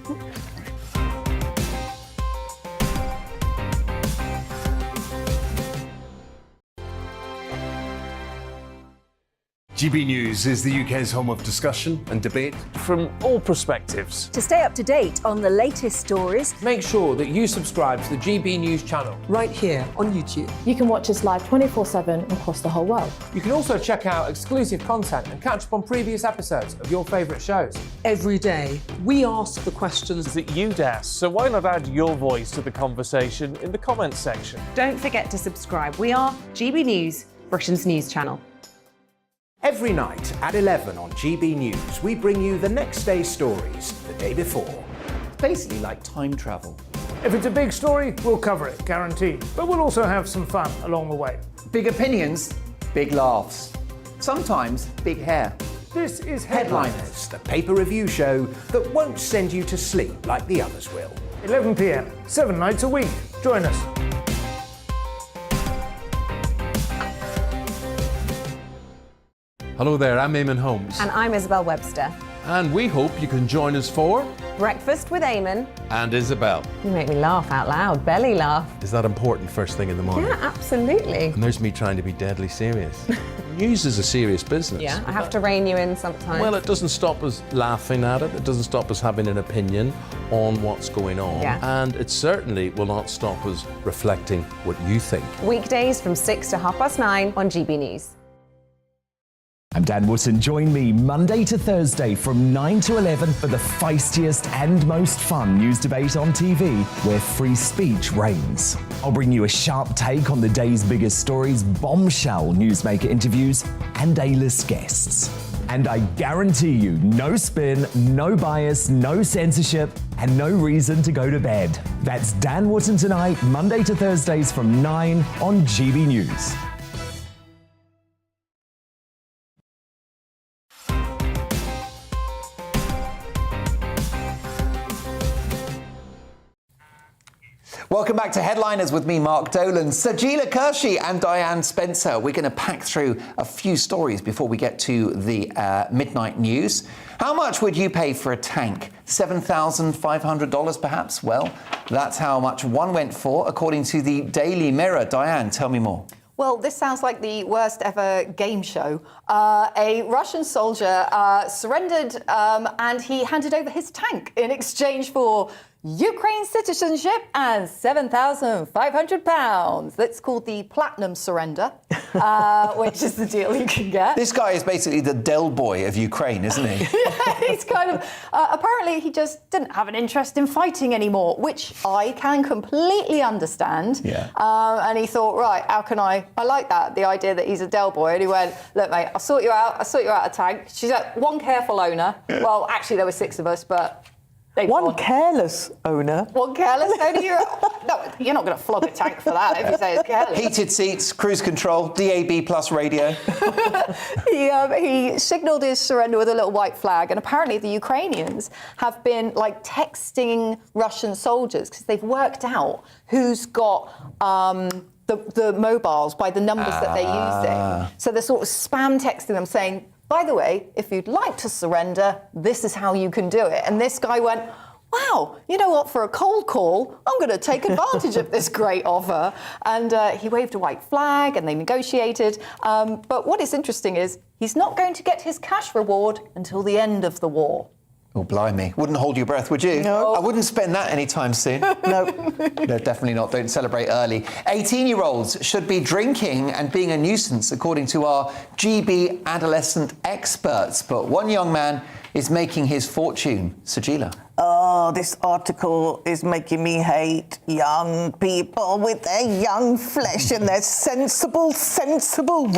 GB News is the UK's home of discussion and debate from all perspectives. To stay up to date on the latest stories, Make sure that you subscribe to the GB News channel. right here on YouTube. You can watch us live 24/7 across the whole world. You can also check out exclusive content and catch up on previous episodes of your favourite shows. Every day, we ask the questions that you'd ask, so why not add your voice to the conversation in the comments section? Don't forget to subscribe. We are GB News, Britain's news channel. Every night at 11 on GB News, we bring you the next day's stories the day before. Basically like time travel. If it's a big story, we'll cover it, guaranteed. But we'll also have some fun along the way. Big opinions, big laughs. Sometimes big hair. This is Headliners, the paper review show that won't send you to sleep like the others will. 11 p.m, 7 nights a week. Join us. Hello there, I'm Eamon Holmes. And I'm Isabel Webster. And we hope you can join us for Breakfast with Eamon. And Isabel. You make me laugh out loud, belly laugh. Is that important first thing in the morning? Yeah, absolutely. And there's me trying to be deadly serious. News is a serious business. Yeah, I have to rein you in sometimes. Well, it doesn't stop us laughing at it. It doesn't stop us having an opinion on what's going on. Yeah. And it certainly will not stop us reflecting what you think. Weekdays from 6 to 9:30 on GB News. I'm Dan Wootton. Join me Monday to Thursday from 9 to 11 for the feistiest and most fun news debate on TV, where free speech reigns. I'll bring you a sharp take on the day's biggest stories, bombshell newsmaker interviews, and A-list guests. And I guarantee you, no spin, no bias, no censorship, and no reason to go to bed. That's Dan Wootton tonight, Monday to Thursdays from 9 on GB News. Welcome back to Headliners with me, Mark Dolan, Sajila Kershi and Diane Spencer. We're going to pack through a few stories before we get to the midnight news. How much would you pay for a tank? $7,500 perhaps? Well, that's how much one went for, according to the Daily Mirror. Diane, tell me more. Well, this sounds like the worst ever game show. A Russian soldier surrendered and he handed over his tank in exchange for Ukraine citizenship and £7,500. That's called the platinum surrender, which is the deal you can get. This guy is basically the Del Boy of Ukraine, isn't he? Yeah, he's kind of... apparently, he just didn't have an interest in fighting anymore, which I can completely understand. Yeah. And he thought, right, how can I like that, the idea that he's a Del Boy. And he went, look, mate, I'll sort you out a tank. She's like, one careful owner. Well, actually, there were 6 of us, but... One careless owner. One careless owner? No, you're not going to flog a tank for that if you say it's careless. Heated seats, cruise control, DAB plus radio. He signalled his surrender with a little white flag, and apparently the Ukrainians have been texting Russian soldiers because they've worked out who's got the mobiles by the numbers that they're using. So they're sort of spam texting them saying, by the way, if you'd like to surrender, this is how you can do it. And this guy went, wow, you know what, for a cold call, I'm going to take advantage of this great offer. And he waved a white flag and they negotiated. But what is interesting is he's not going to get his cash reward until the end of the war. Oh, blimey. Wouldn't hold your breath, would you? No. I wouldn't spend that anytime soon. No. No, definitely not. Don't celebrate early. 18-year-olds should be drinking and being a nuisance, according to our GB adolescent experts. But one young man is making his fortune. Sajila. Oh, this article is making me hate young people with their young flesh and their sensible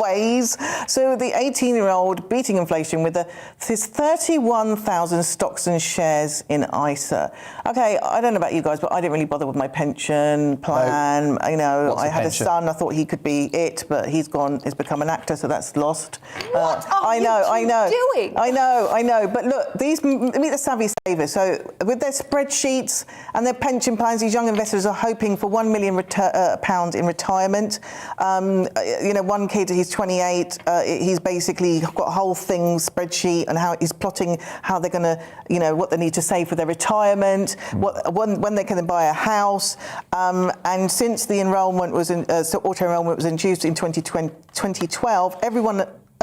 ways. So the 18-year-old beating inflation with his 31,000 stocks and shares in ISA. Okay, I don't know about you guys, but I didn't really bother with my pension plan. No. You know, I had pension? A son. I thought he could be it, but he's become an actor, so that's lost. What are you doing? I know. But look, meet the savvy savers. So with their spreadsheets and their pension plans, these young investors are hoping for £1 million pound in retirement. One kid, he's 28. He's basically got a whole thing spreadsheet and how he's plotting how they're going to, what they need to save for their retirement, when they can buy a house. And since the enrolment was auto enrolment was introduced in 2012,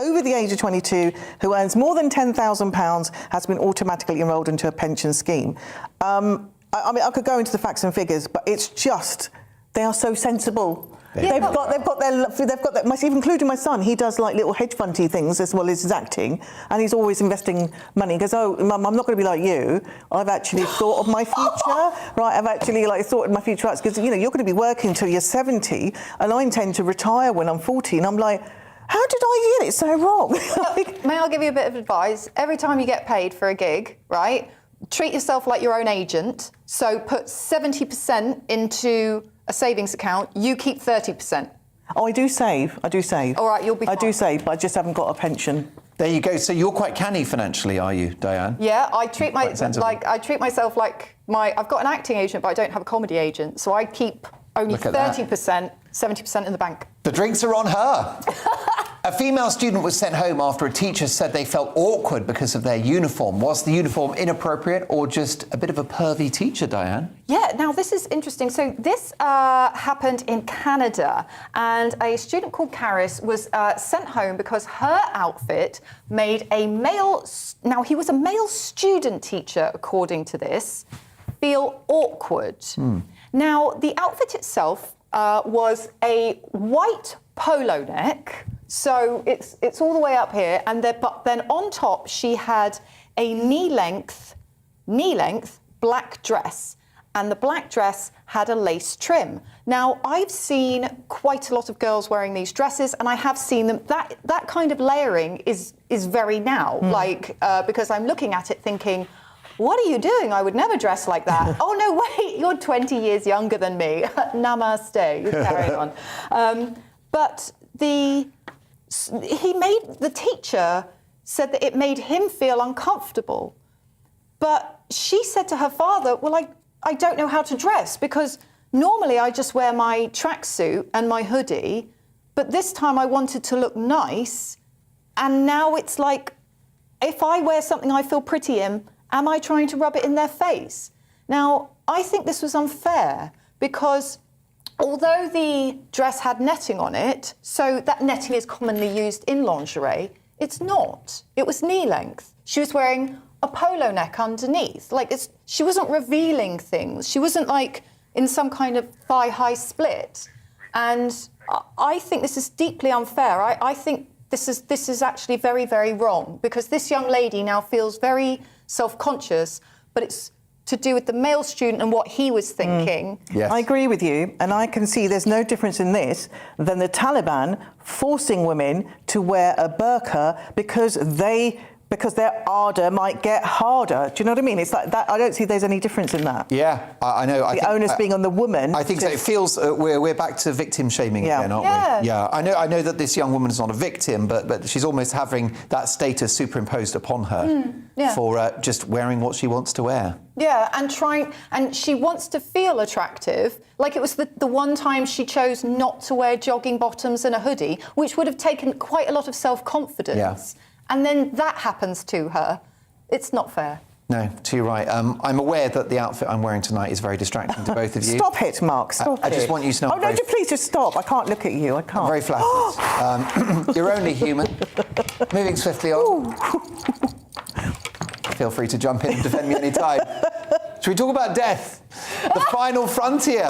over the age of 22 who earns more than £10,000 has been automatically enrolled into a pension scheme. I mean, I could go into the facts and figures, but it's just, they are so sensible. They've got their, including my son. He does like little hedge fundy things as well as his acting, and he's always investing money. He goes, "Oh, Mum, I'm not going to be like you. I've actually thought of my future, right? I've actually thought of my future because you're going to be working till you're 70, and I intend to retire when I'm 40." And I'm like, how did I get it so wrong? May I give you a bit of advice? Every time you get paid for a gig, right, treat yourself like your own agent. So put 70% into a savings account, you keep 30%. Oh, I do save. All right, you'll be fine. I do save, but I just haven't got a pension. There you go. So you're quite canny financially, are you, Diane? Yeah, I treat myself like I've got an acting agent, but I don't have a comedy agent. So I keep only 30%, 70% in the bank. The drinks are on her. A female student was sent home after a teacher said they felt awkward because of their uniform. Was the uniform inappropriate or just a bit of a pervy teacher, Diane? Yeah, now this is interesting. So this happened in Canada, and a student called Karis was sent home because her outfit made a male, now he was a male student teacher, according to this, feel awkward. Now, the outfit itself was a white polo neck, so it's all the way up here, and but then on top she had a knee-length black dress, and the black dress had a lace trim. Now, I've seen quite a lot of girls wearing these dresses, and I have seen them. That kind of layering is very now, because I'm looking at it thinking, what are you doing? I would never dress like that. Oh, no, wait, you're 20 years younger than me. Namaste. You carry on. But the teacher said that it made him feel uncomfortable. But she said to her father, well, I don't know how to dress because normally I just wear my tracksuit and my hoodie, but this time I wanted to look nice. And now it's like, if I wear something I feel pretty in, am I trying to rub it in their face? Now, I think this was unfair because although the dress had netting on it, so that netting is commonly used in lingerie, it's not. It was knee length. She was wearing a polo neck underneath. She wasn't revealing things. She wasn't in some kind of thigh-high split. And I think this is deeply unfair. I think this is actually very, very wrong because this young lady now feels very self-conscious, but it's to do with the male student and what he was thinking. Yes. I agree with you, and I can see there's no difference in this than the Taliban forcing women to wear a burqa because their ardour might get harder. Do you know what I mean? It's like that. I don't see there's any difference in that. Yeah, I know. The onus being on the woman. I think so. It feels we're back to victim shaming again, aren't we? Yeah. I know that this young woman is not a victim, but she's almost having that status superimposed upon her for just wearing what she wants to wear. Yeah, and she wants to feel attractive. Like it was the one time she chose not to wear jogging bottoms and a hoodie, which would have taken quite a lot of self-confidence. Yeah. And then that happens to her. It's not fair. No, too right. I'm aware that the outfit I'm wearing tonight is very distracting to both of you. Stop it, Mark. Stop it. I just want you to know. Oh, no, please just stop. I can't look at you. I can't. I'm very flattered. You're only human. Moving swiftly on. Feel free to jump in and defend me any time. Should we talk about death? The final frontier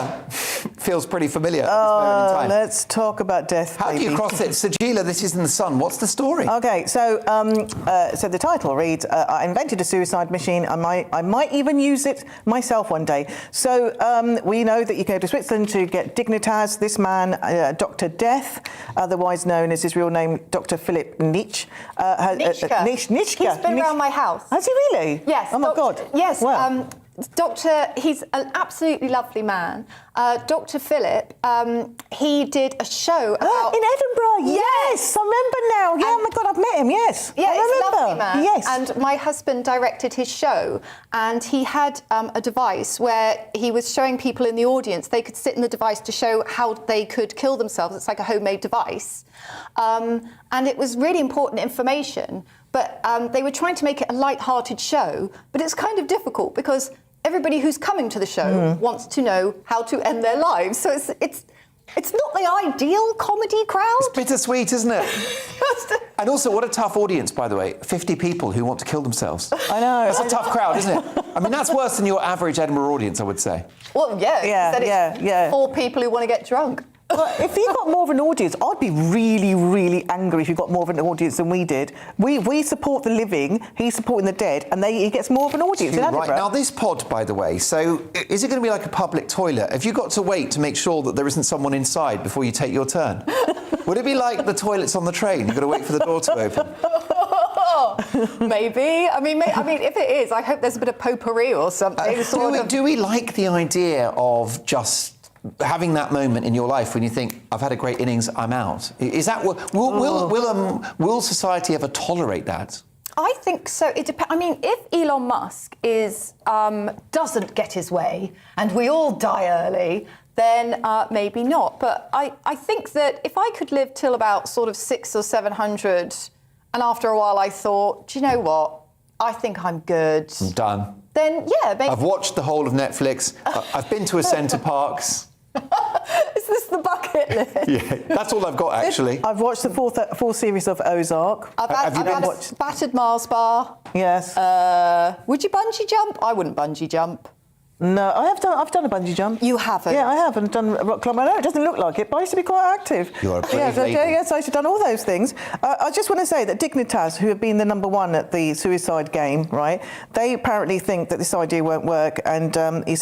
feels pretty familiar at this moment in time. Let's talk about death, How do you cross it? Sajila, this is in The Sun. What's the story? OK, so the title reads, I invented a suicide machine. I might even use it myself one day. So we know that you go to Switzerland to get Dignitas. This man, Dr. Death, otherwise known as his real name, Dr. Philip Nitschke. He's been around my house. Has he really? Yes. Oh, my God. Yes. Wow. He's an absolutely lovely man. Dr. Philip, he did a show about... in Edinburgh, yes! I remember now. Yeah, oh my God, I've met him, yes. Yeah, I he's remember. a lovely man. Yes. And my husband directed his show, and he had a device where he was showing people in the audience, they could sit in the device to show how they could kill themselves. It's like a homemade device. And it was really important information, but they were trying to make it a light-hearted show, but it's kind of difficult because everybody who's coming to the show wants to know how to end their lives. So it's It's not the ideal comedy crowd. It's bittersweet, isn't it? And also, what a tough audience, by the way. 50 people who want to kill themselves. I know. That's a tough crowd, isn't it? I mean, that's worse than your average Edinburgh audience, I would say. Well, yeah. 4 people who want to get drunk. But if you got more of an audience, I'd be really, really angry if you got more of an audience than we did. We support the living, he's supporting the dead, and he gets more of an audience in Edinburgh. Right, now this pod, by the way, so is it going to be like a public toilet? Have you got to wait to make sure that there isn't someone inside before you take your turn? Would it be like the toilets on the train? You've got to wait for the door to open? Maybe. I mean, if it is, I hope there's a bit of potpourri or something. Do we like the idea of just having that moment in your life when you think, I've had a great innings, I'm out? Is that will society ever tolerate that? I think so. It depends. I mean, if Elon Musk doesn't get his way and we all die early, then maybe not. But I think that if I could live till about sort of 600 or 700, and after a while I thought, do you know what? I think I'm good. I'm done. Then, yeah. Maybe. I've watched the whole of Netflix. I've been to a Centre Parks. Is this the bucket list? Yeah, that's all I've got, actually. I've watched the fourth series of Ozark. I've had a battered Mars bar. Yes. Would you bungee jump? I wouldn't bungee jump. No, I've done a bungee jump. You haven't? Yeah, I have, and done rock climbing. I know it doesn't look like it, but I used to be quite active. You're a brave lady. Yes, I used to have done all those things. I just want to say that Dignitas, who have been the #1 at the suicide game, right? They apparently think that this idea won't work, and they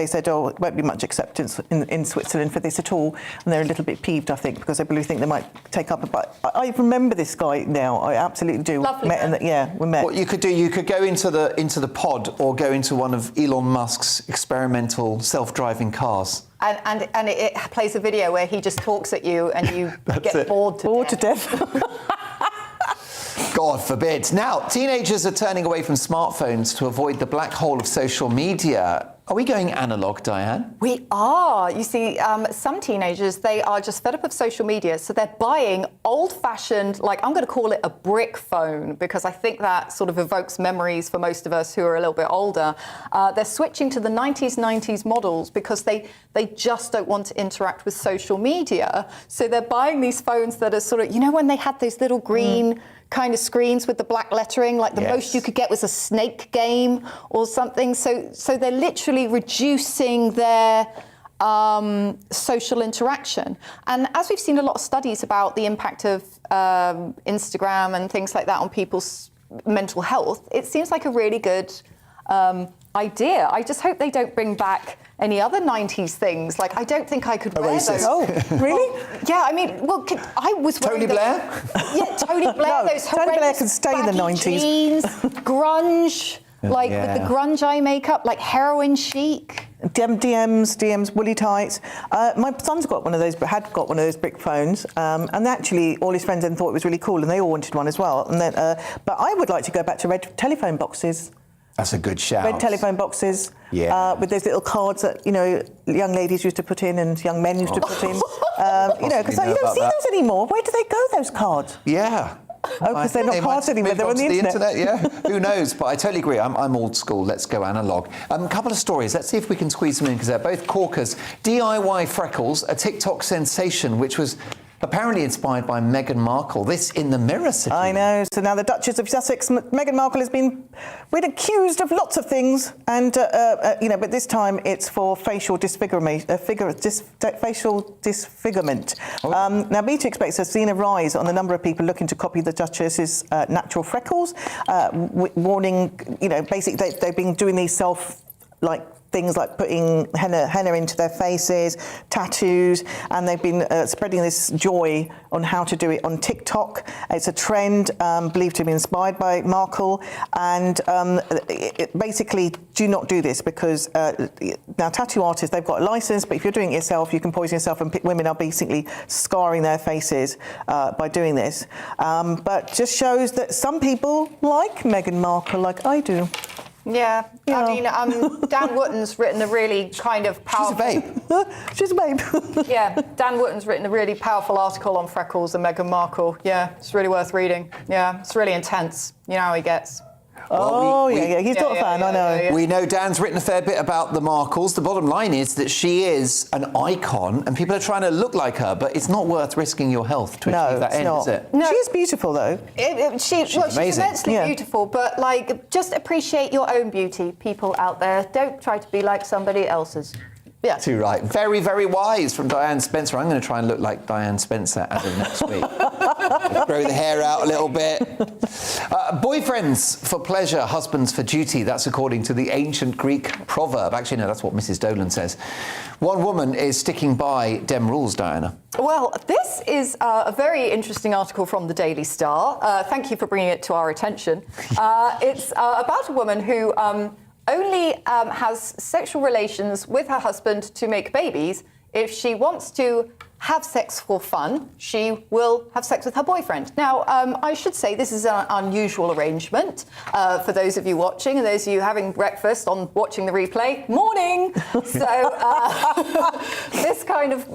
said, oh, it won't be much acceptance in Switzerland for this at all, and they're a little bit peeved, I think, because they really think they might take up. But I remember this guy now. I absolutely do. Lovely. We met. What you could do, you could go into the pod or go into one of Elon Musk's experimental self-driving cars. And it plays a video where he just talks at you and you get bored to death. God forbid. Now, teenagers are turning away from smartphones to avoid the black hole of social media. Are we going analog, Diane? We are. You see, some teenagers, they are just fed up of social media, so they're buying old-fashioned, like I'm going to call it a brick phone, because I think that sort of evokes memories for most of us who are a little bit older. They're switching to the 90s models because they just don't want to interact with social media. So they're buying these phones that are sort of, you know, when they had those little green kind of screens with the black lettering, like the most you could get was a snake game or something. So they're literally reducing their social interaction. And as we've seen a lot of studies about the impact of Instagram and things like that on people's mental health, it seems like a really good idea. I just hope they don't bring back any other 90s things. Like, I don't think I could wear those. Oh, really? Yeah, I mean, well, I was wearing Tony Blair? Yeah, Tony Blair. No, those Tony Blair can stay in the 90s. Jeans, grunge, with the grunge eye makeup, like heroin chic. DMs, woolly tights. My son's got one of those, but had got one of those brick phones, and actually all his friends then thought it was really cool, and they all wanted one as well. And then, but I would like to go back to red telephone boxes. That's a good shout. Red telephone boxes, with those little cards that, you know, young ladies used to put in and young men used to put in. You know, because you don't see those anymore. Where do they go, those cards? Yeah. Oh, because they're not cards anymore, they're on the internet. Yeah, who knows? But I totally agree. I'm old school. Let's go analog. A couple of stories. Let's see if we can squeeze them in, because they're both corkers. DIY freckles, a TikTok sensation, which was apparently inspired by Meghan Markle. This in the Mirror City. I know. So now the Duchess of Sussex, Meghan Markle, has been accused of lots of things, and you know, but this time it's for facial disfigurement. Facial disfigurement. Now, BT expects has seen a rise on the number of people looking to copy the Duchess's natural freckles, warning. You know, basically they've been doing these things like putting henna into their faces, tattoos, and they've been spreading this joy on how to do it on TikTok. It's a trend believed to be inspired by Markle, and basically do not do this, because now tattoo artists, they've got a license, but if you're doing it yourself, you can poison yourself, and women are basically scarring their faces by doing this. But just shows that some people like Meghan Markle, like I do. Yeah, I mean, Dan Wootton's written a really kind of powerful... She's a babe. She's a babe. Yeah, Dan Wootton's written a really powerful article on freckles and Meghan Markle. Yeah, it's really worth reading. Yeah, it's really intense. You know how he gets. He's not a fan, I know. We know Dan's written a fair bit about the Markles. The bottom line is that she is an icon and people are trying to look like her, but it's not worth risking your health to achieve that end, is it? No. She's beautiful, though. She's immensely beautiful, but just appreciate your own beauty, people out there. Don't try to be like somebody else's. Yeah. Too right. Very, very wise from Diane Spencer. I'm going to try and look like Diane Spencer as of next week. Grow the hair out a little bit. Boyfriends for pleasure, husbands for duty. That's according to the ancient Greek proverb. Actually, no, that's what Mrs. Dolan says. One woman is sticking by Dem rules, Diana. Well, this is a very interesting article from the Daily Star. Thank you for bringing it to our attention. It's about a woman who only has sexual relations with her husband to make babies. If she wants to have sex for fun, she will have sex with her boyfriend. Now, I should say this is an unusual arrangement for those of you watching and those of you having breakfast on watching the replay. Morning! So this kind of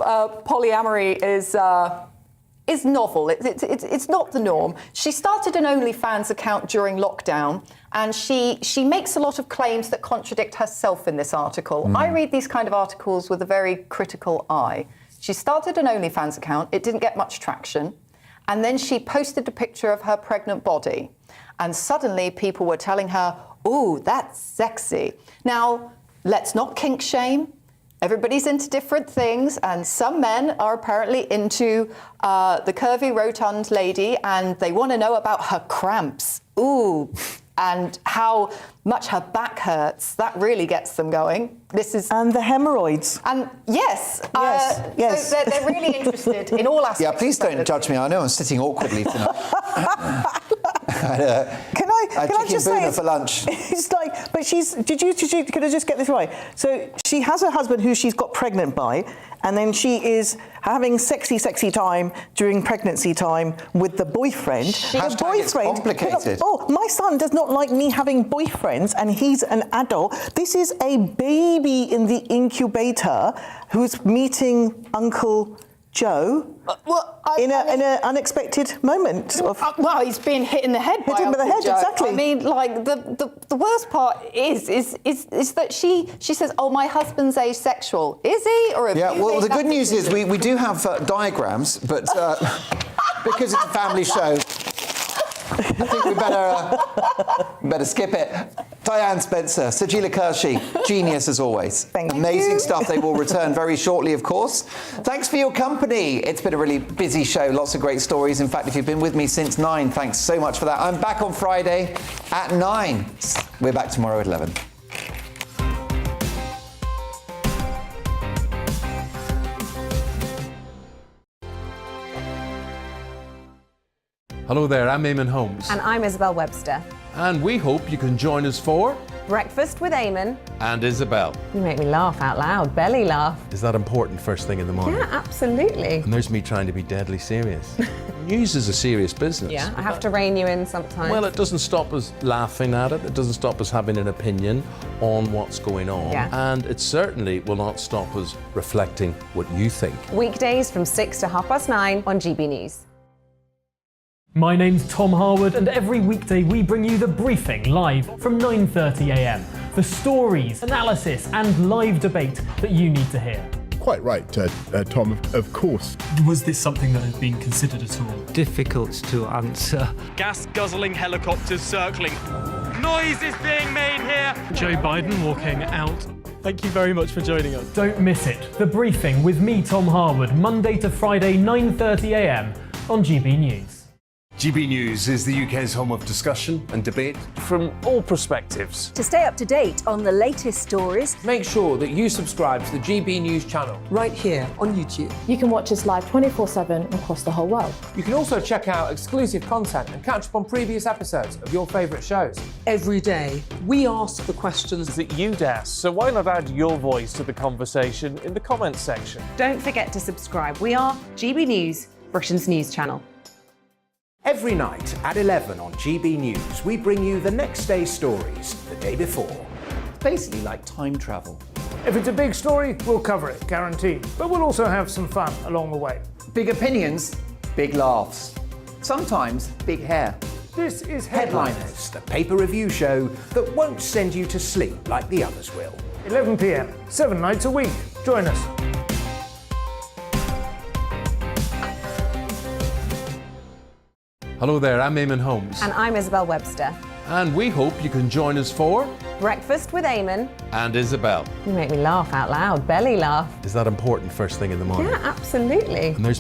polyamory is novel. It's not the norm. She started an OnlyFans account during lockdown, and she makes a lot of claims that contradict herself in this article. I read these kind of articles with a very critical eye. She started an OnlyFans account. It didn't get much traction. And then she posted a picture of her pregnant body. And suddenly people were telling her, ooh, that's sexy. Now, let's not kink shame. Everybody's into different things, and some men are apparently into the curvy, rotund lady, and they want to know about her cramps. Ooh, and how much her back hurts. That really gets them going. And the hemorrhoids. And yes. So they're really interested in all aspects. Yeah, please don't judge me. I know I'm sitting awkwardly tonight. Can I just say for lunch? It's like, but could I just get this right? So she has a husband who she's got pregnant by, and then she is having sexy time during pregnancy time with the boyfriend. The boyfriend. It's complicated. Oh, my son does not like me having boyfriends, and he's an adult. This is a baby in the incubator who's meeting Uncle Joe in an unexpected moment. Well, he's being hit in the head by Uncle Joe. Exactly. I mean, like the worst part is that she says, "Oh, my husband's asexual." Is he? Or well, the good news is we do have diagrams, but because it's a family show, I think we better skip it. Diane Spencer, Sajila Kershi, genius as always. Amazing stuff. They will return very shortly, of course. Thanks for your company. It's been a really busy show, lots of great stories. In fact, if you've been with me since 9, thanks so much for that. I'm back on Friday at 9. We're back tomorrow at 11. Hello there, I'm Eamon Holmes. And I'm Isabel Webster. And we hope you can join us for Breakfast with Eamon and Isabel. You make me laugh out loud, belly laugh. Is that important first thing in the morning? Yeah, absolutely. And there's me trying to be deadly serious. News is a serious business. Yeah, I have to rein you in sometimes. Well, it doesn't stop us laughing at it. It doesn't stop us having an opinion on what's going on. Yeah. And it certainly will not stop us reflecting what you think. Weekdays from 6 to 9:30 on GB News. My name's Tom Harwood, and every weekday we bring you The Briefing live from 9:30 a.m. The stories, analysis and live debate that you need to hear. Quite right, Tom, of course. Was this something that had been considered at all? Difficult to answer. Gas-guzzling helicopters circling. Noise is being made here. Joe Biden walking out. Thank you very much for joining us. Don't miss it. The Briefing with me, Tom Harwood, Monday to Friday, 9:30 a.m. on GB News. GB News is the UK's home of discussion and debate from all perspectives. To stay up to date on the latest stories, make sure that you subscribe to the GB News channel right here on YouTube. You can watch us live 24/7 across the whole world. You can also check out exclusive content and catch up on previous episodes of your favourite shows. Every day, we ask the questions that you'd ask, so why not add your voice to the conversation in the comments section? Don't forget to subscribe. We are GB News, Britain's news channel. Every night at 11 on GB News, we bring you the next day's stories the day before. Basically like time travel. If it's a big story, we'll cover it, guaranteed. But we'll also have some fun along the way. Big opinions, big laughs. Sometimes big hair. This is Headliners, the paper review show that won't send you to sleep like the others will. 11 p.m, 7 nights a week. Join us. Hello there, I'm Eamon Holmes. And I'm Isabel Webster. And we hope you can join us for Breakfast with Eamon. And Isabel. You make me laugh out loud, belly laugh. Is that important first thing in the morning? Yeah, absolutely. And there's